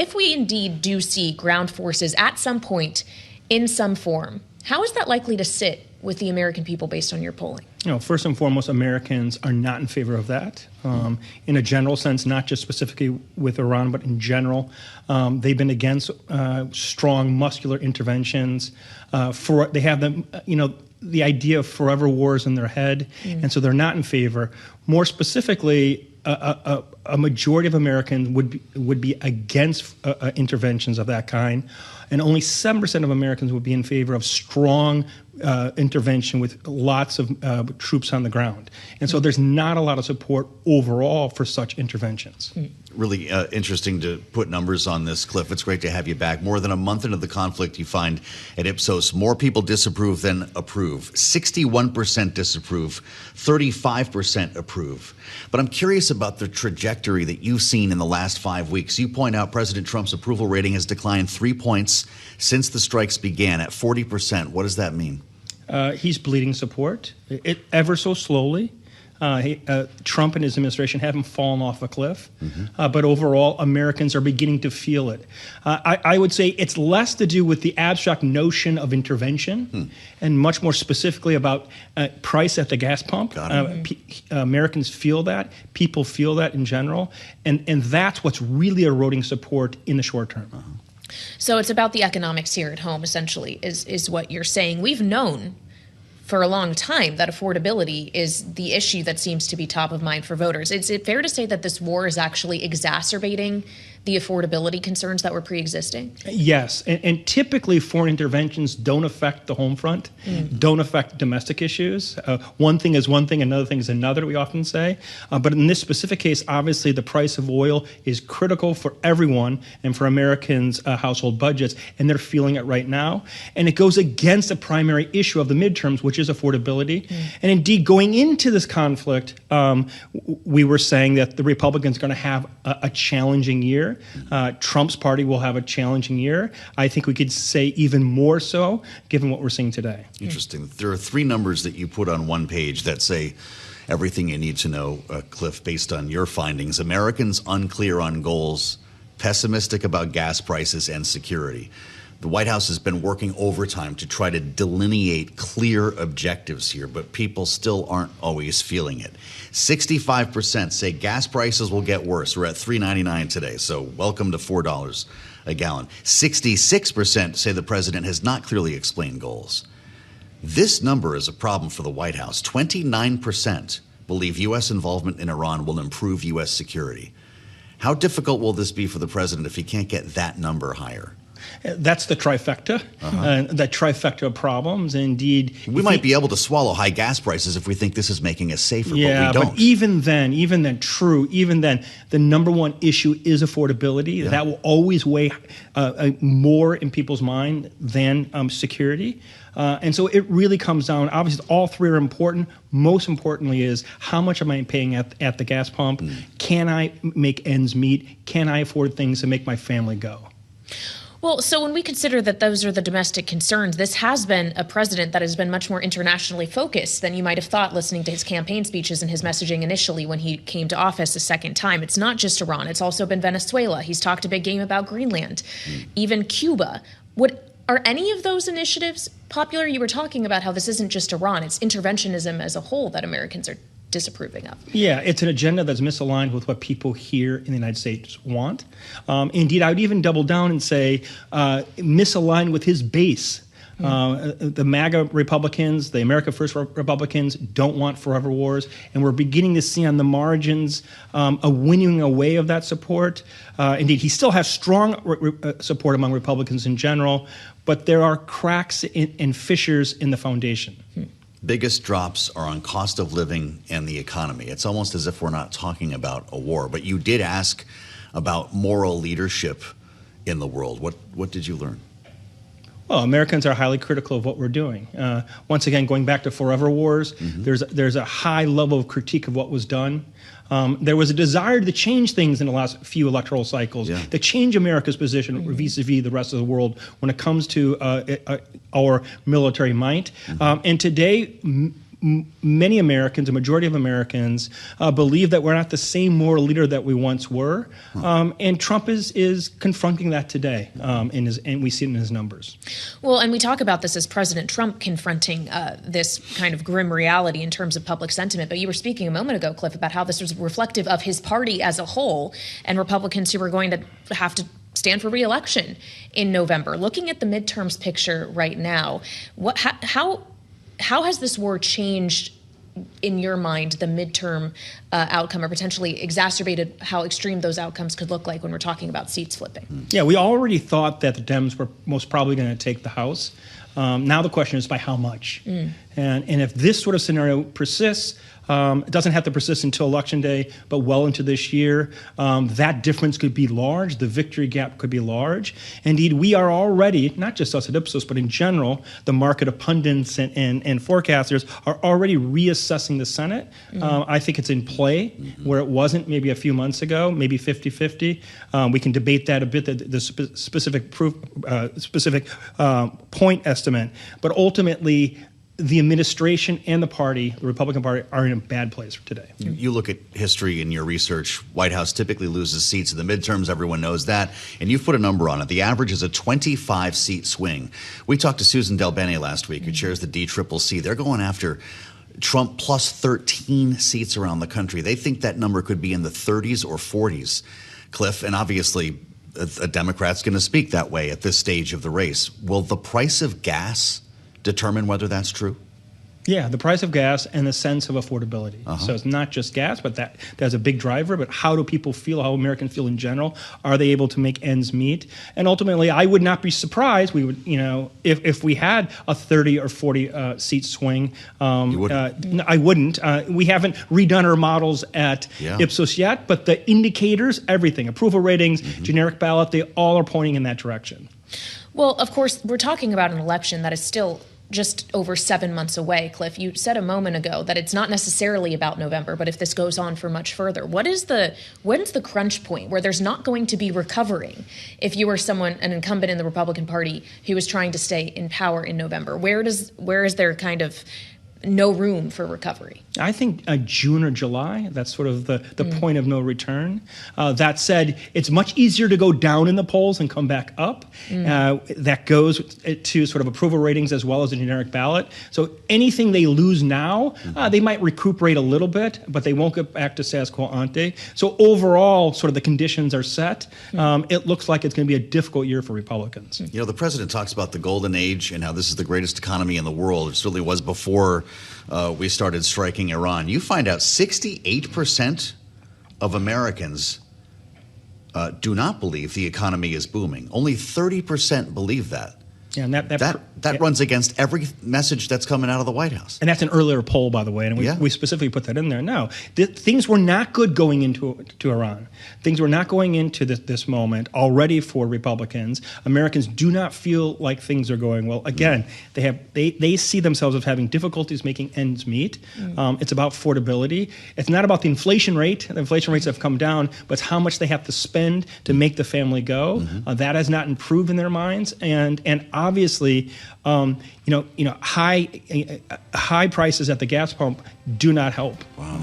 if we indeed do see ground forces at some point in some form, how is that likely to sit with the American people based on your polling? First and foremost, Americans are not in favor of that. In a general sense, not just specifically with Iran, but in general. They've been against strong muscular interventions. They have the idea of forever wars in their head, and so they're not in favor. More specifically, a majority of Americans would be against interventions of that kind, and only 7% of Americans would be in favor of strong intervention with lots of troops on the ground. And so there's not a lot of support overall for such interventions. Really interesting to put numbers on this, Cliff. It's great to have you back. More than a month into the conflict, you find at Ipsos more people disapprove than approve. 61% disapprove, 35% approve. But I'm curious about the trajectory that you've seen in the last 5 weeks. You point out President Trump's approval rating has declined 3 points since the strikes began at 40%. What does that mean? He's bleeding support, ever so slowly. Trump and his administration haven't fallen off a cliff, but overall, Americans are beginning to feel it. I would say it's less to do with the abstract notion of intervention and much more specifically about price at the gas pump. Americans feel that. People feel that in general. And that's what's really eroding support in the short term. So it's about the economics here at home, essentially, is what you're saying. We've known for a long time that affordability is the issue that seems to be top of mind for voters. Is it fair to say that this war is actually exacerbating the affordability concerns that were pre-existing? Yes, and typically foreign interventions don't affect the home front, don't affect domestic issues. One thing is one thing, another thing is another, we often say. But in this specific case, obviously the price of oil is critical for everyone and for Americans' household budgets, and they're feeling it right now. And it goes against the primary issue of the midterms, which is affordability. And indeed, going into this conflict, we were saying that the Republicans are going to have a challenging year. Trump's party will have a challenging year. I think we could say even more so, given what we're seeing today. Interesting. There are 3 numbers that you put on one page that say everything you need to know, Cliff, based on your findings. Americans unclear on goals, pessimistic about gas prices and security. The White House has been working overtime to try to delineate clear objectives here, but people still aren't always feeling it. 65% say gas prices will get worse. We're at $3.99 today, so welcome to $4 a gallon. 66% say the president has not clearly explained goals. This number is a problem for the White House. 29% believe U.S. involvement in Iran will improve U.S. security. How difficult will this be for the president if he can't get that number higher? That's the trifecta, that trifecta of problems. Indeed, we might be able to swallow high gas prices if we think this is making us safer, but we don't. But even then, the number one issue is affordability. That will always weigh more in people's mind than security. And so it really comes down, obviously all 3 are important. Most importantly is how much am I paying at the gas pump? Can I make ends meet? Can I afford things to make my family go? Well, so when we consider that those are the domestic concerns, this has been a president that has been much more internationally focused than you might have thought listening to his campaign speeches and his messaging initially when he came to office a second time. It's not just Iran. It's also been Venezuela. He's talked a big game about Greenland, even Cuba. Are any of those initiatives popular? You were talking about how this isn't just Iran. It's interventionism as a whole that Americans are disapproving of. Yeah, it's an agenda that's misaligned with what people here in the United States want. Indeed, I would even double down and say misaligned with his base. The MAGA Republicans, the America First Republicans don't want forever wars, and we're beginning to see on the margins a winning away of that support. Indeed, he still has strong support among Republicans in general, but there are cracks and fissures in the foundation. Biggest drops are on cost of living and the economy. It's almost as if we're not talking about a war. But you did ask about moral leadership in the world. What did you learn? Well, Americans are highly critical of what we're doing. Once again, going back to forever wars, there's a high level of critique of what was done. There was a desire to change things in the last few electoral cycles, to change America's position vis-a-vis the rest of the world when it comes to our military might. And today, many Americans, a majority of Americans, believe that we're not the same moral leader that we once were. And Trump is confronting that today, and we see it in his numbers. Well, and we talk about this as President Trump confronting this kind of grim reality in terms of public sentiment. But you were speaking a moment ago, Cliff, about how this was reflective of his party as a whole and Republicans who are going to have to stand for re-election in November. Looking at the midterms picture right now, how has this war changed, in your mind, the midterm outcome, or potentially exacerbated how extreme those outcomes could look like when we're talking about seats flipping? Yeah, we already thought that the Dems were most probably going to take the House. Now the question is by how much? And if this sort of scenario persists, it doesn't have to persist until Election Day, but well into this year, that difference could be large. The victory gap could be large. Indeed, we are already, not just us at Ipsos, but in general, the market of pundits and forecasters are already reassessing the Senate. I think it's in play where it wasn't maybe a few months ago, maybe 50-50. We can debate that a bit, the specific point estimate. But ultimately, the administration and the party, the Republican Party, are in a bad place today. You look at history in your research. White House typically loses seats in the midterms. Everyone knows that. And you've put a number on it. The average is a 25-seat swing. We talked to Susan DelBene last week, who chairs the DCCC. They're going after Trump plus 13 seats around the country. They think that number could be in the 30s or 40s, Cliff. And obviously, a Democrat's going to speak that way at this stage of the race. Will the price of gas determine whether that's true? Yeah, the price of gas and the sense of affordability. So it's not just gas, but that's a big driver. But how do people feel, how Americans feel in general? Are they able to make ends meet? And ultimately, I would not be surprised. We would, if we had a 30 or 40 seat swing. You wouldn't? I wouldn't. We haven't redone our models at Ipsos yet, but the indicators, everything, approval ratings, generic ballot, they all are pointing in that direction. Well, of course, we're talking about an election that is still just over 7 months away. Cliff, you said a moment ago that it's not necessarily about November, but if this goes on for much further, when's the crunch point where there's not going to be recovering if you were an incumbent in the Republican Party who was trying to stay in power in November? Where is there kind of no room for recovery? I think June or July, that's sort of the point of no return. That said, it's much easier to go down in the polls and come back up. That goes to sort of approval ratings as well as the generic ballot. So anything they lose now, they might recuperate a little bit, but they won't get back to status quo ante. So overall, sort of the conditions are set. It looks like it's going to be a difficult year for Republicans. The president talks about the golden age and how this is the greatest economy in the world. It certainly was before we started striking Iran. You find out 68% of Americans do not believe the economy is booming. Only 30% believe that. Yeah, and that runs against every message that's coming out of the White House. And that's an earlier poll, by the way, and we specifically put that in there. No, things were not good going into Iran. Things were not going into this moment already for Republicans. Americans do not feel like things are going well. Again, they see themselves as having difficulties making ends meet. It's about affordability. It's not about the inflation rate. The inflation rates have come down, but it's how much they have to spend to make the family go. That has not improved in their minds, and obviously, high prices at the gas pump do not help. Wow.